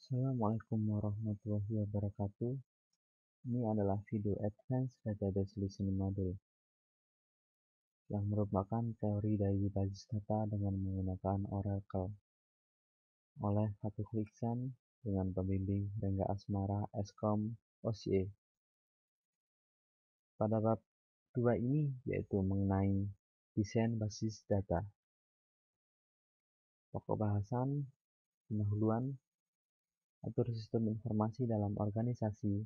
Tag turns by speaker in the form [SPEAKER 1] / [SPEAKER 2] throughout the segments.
[SPEAKER 1] Assalamualaikum warahmatullahi wabarakatuh. Ini adalah video Advanced Database Listening Model yang merupakan teori dari basis data dengan menggunakan Oracle oleh Fatuk Liksan dengan pembimbing Rengga Asmara Eskom OCE. Pada bab 2 ini yaitu mengenai desain basis data. Pokok bahasan, pendahuluan, atur sistem informasi dalam organisasi,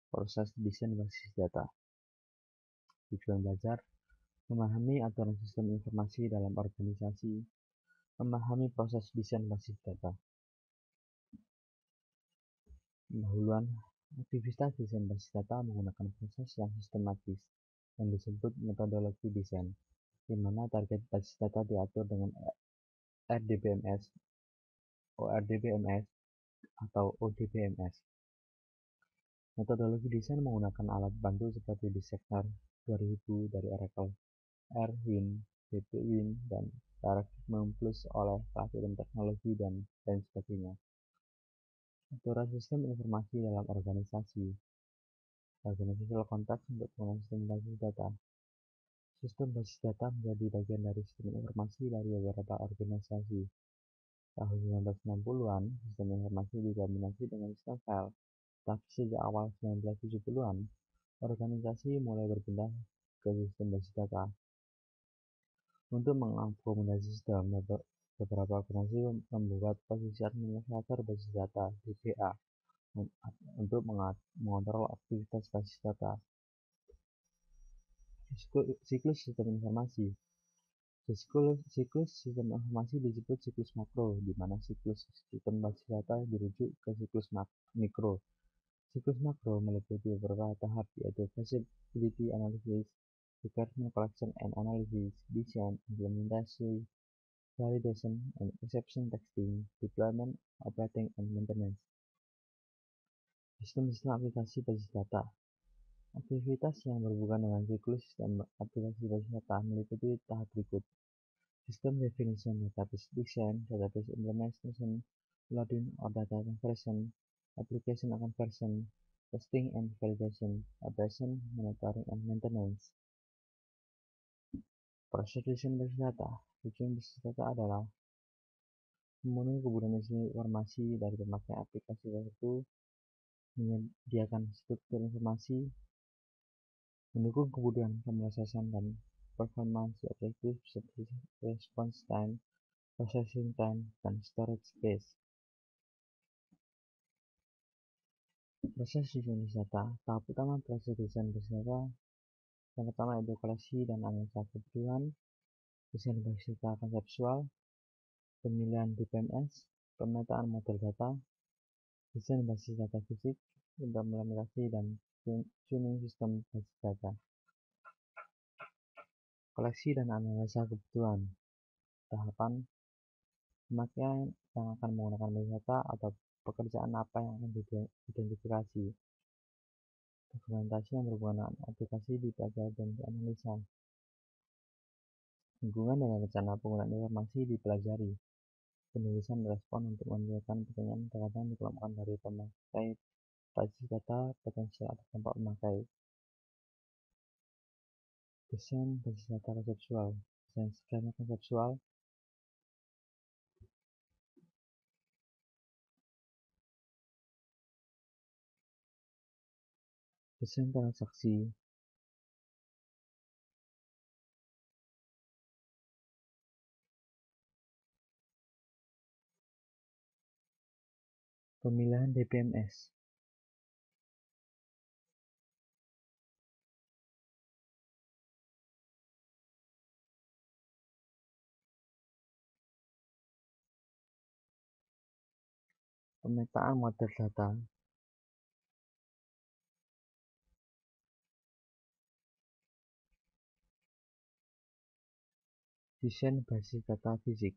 [SPEAKER 1] proses desain basis data. Tujuan belajar: memahami aturan sistem informasi dalam organisasi, memahami proses desain basis data. Pendahuluan: aktivitas desain basis data menggunakan proses yang sistematis yang disebut metodologi desain, di mana target basis data diatur dengan RDBMS, ORDBMS, atau ODBMS. Metodologi desain menggunakan alat bantu seperti Dissector 2000 dari Oracle, R-Win, BP-Win, dan Paradigm Plus oleh Platinum Teknologi, dan sebagainya. Aturan sistem informasi dalam organisasi. Organizational konteks untuk penggunaan sistem basis data. Sistem basis data menjadi bagian dari sistem informasi dari beberapa organisasi. Tahun 1960-an, sistem informasi didominasi dengan sistem file. Tapi sejak awal 1970-an, organisasi mulai berpindah ke sistem basis data. Untuk mengakomodasi sistem, beberapa organisasi membuat posisi administrator basis data (DBA) untuk mengontrol aktivitas basis data. Siklus sistem informasi. Siklus sistem informasi disebut siklus makro, di mana siklus sistem basis data dirujuk ke siklus mikro. Siklus makro meliputi beberapa tahap, yaitu feasibility analysis, requirement collection and analysis, design, implementation, validation, and exception testing, deployment, operating, and maintenance. Sistem aplikasi basis data. Aktivitas yang berhubungan dengan siklus sistem aplikasi basis data meliputi tahap berikut: System definition, database design, database implementation, loading or data conversion, application conversion, testing and validation, operation, monitoring, and maintenance. Proses desain basis data. Tujuan basis data adalah memenuhi kebutuhan informasi dari pemakai aplikasi tertentu, menyediakan struktur informasi, mendukung kemudahan pemrosesan dan performansi objektif seperti response time, processing time, dan storage space. Proses desain basis data. Tahap utama proses desain basis data yang pertama yaitu koleksi dan analisa kebutuhan, desain basis data konseptual, pemilihan DBMS, pemetaan model data, desain basis data fisik, implementasi dan tuning sistem basis data. Koleksi dan analisa kebutuhan. Tahapan: pemakaian yang akan menggunakan basis data atau pekerjaan apa yang akan diidentifikasi. Dokumentasi yang berhubungan dengan aplikasi dipelajari dan dianalisa. Lingkungan dan rencana penggunaan informasi dipelajari. Penulisan respon untuk menunjukkan pertanyaan terkadang dikelompokkan dari pemakai basis data, potensial atau kelompok pemakai. Desain basis data konseptual. Desain skema konseptual. Desain transaksi. Pemilihan DBMS. Pemetaan model data. Desain basis data fisik.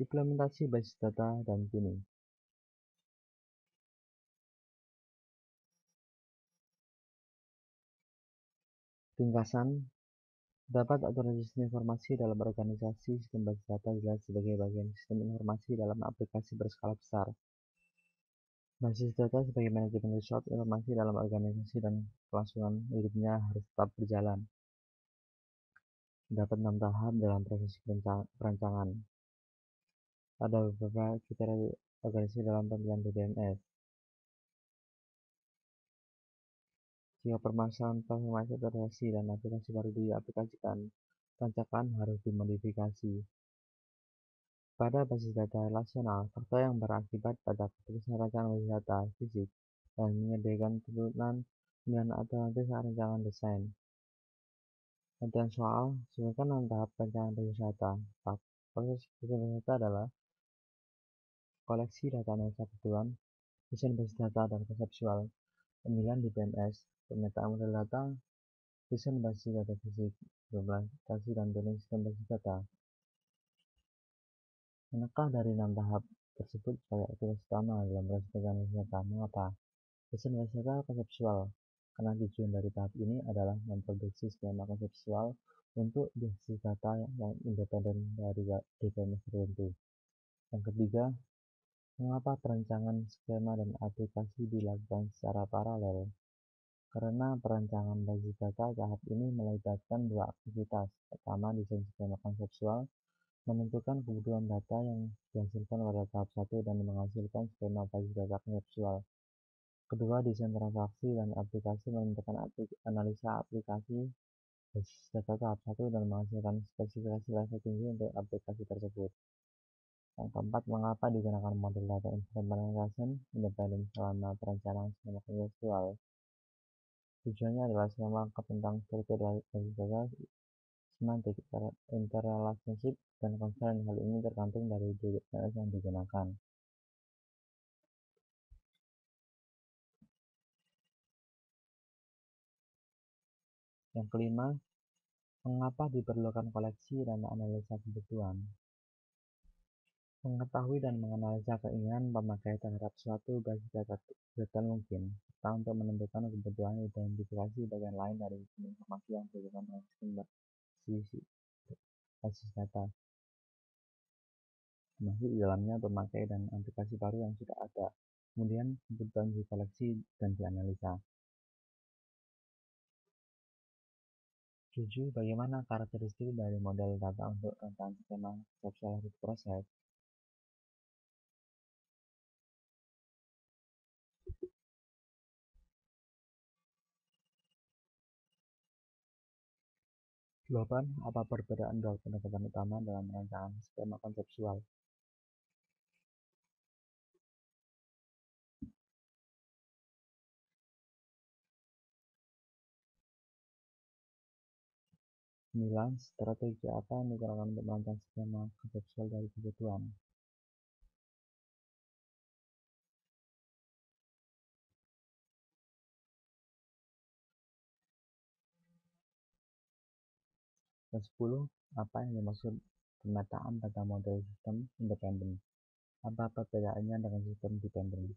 [SPEAKER 1] Implementasi basis data dan tuning. Ringkasan, terdapat aturan sistem informasi dalam organisasi. Sistem basis data dilihat sebagai bagian sistem informasi dalam aplikasi berskala besar. Basis data sebagai manajemen resource informasi dalam organisasi dan kelangsungan hidupnya harus tetap berjalan. Terdapat 6 tahap dalam proses perancangan. Ada beberapa kriteria organisasi dalam pemilihan DBMS. Jika permasalahan transformasi terjadi dan aplikasi baru diaplikasikan, perancangan harus dimodifikasi. Pada basis data relasional, faktor yang berakibat pada keputusan rancangan basis data fisik dan menyediakan tuntutan pemilihan alternatif rancangan desain. Latihan soal, sebutkan 6 tahap perencanaan basis data. Proses basis data adalah koleksi data analisa kebutuhan, desain basis data dan konseptual, pemilihan DBMS, pemetaan model data, desain basis data fisik, implementasi dan tuning sistem basis data. Manakah dari 6 tahap tersebut sebagai aktivitas utama dalam proses perencanaan basis data? Mengapa? Desain basis data konseptual, karena tujuan dari tahap ini adalah memproduksi skema konseptual untuk basis data yang independen dari DBMS tertentu. Yang ketiga, mengapa perancangan skema dan aplikasi dilakukan secara paralel? Karena perancangan basis data tahap ini melibatkan dua aktivitas. Pertama, desain skema konseptual, menentukan kebutuhan data yang dihasilkan pada tahap 1 dan menghasilkan skema basis data konseptual. Kedua, desain transaksi dan aplikasi, menentukan analisa aplikasi basis data tahap 1 dan menghasilkan spesifikasi level tinggi untuk aplikasi tersebut. Yang keempat, mengapa digunakan model data implementation independen selama perencanaan skema konseptual? Tujuannya adalah lengkap tentang struktur basis data, semantik, interrelationship, dan constraint. Hal ini tergantung dari DBMS yang digunakan. Yang kelima, mengapa diperlukan koleksi dan analisa kebutuhan? Mengetahui dan menganalisa keinginan pemakai terhadap suatu basis data mungkin, serta untuk menentukan kebutuhan identifikasi bagian lain dari sistem informasi yang dibutuhkan oleh sistem basis data, termasuk di dalamnya pemakai dan aplikasi baru yang sudah ada. Kemudian kebutuhan dikoleksi dan dianalisa. 7. Bagaimana karakteristik dari model data untuk rancangan skema konseptual proses? 8. Apa perbedaan dua pendekatan utama dalam rancangan skema konseptual? 9. Strategi apa yang digunakan untuk merancang skema konseptual dari kebutuhan? 10. Apa yang dimaksud pemetaan data model sistem independen? Apa perbedaannya dengan sistem dependen?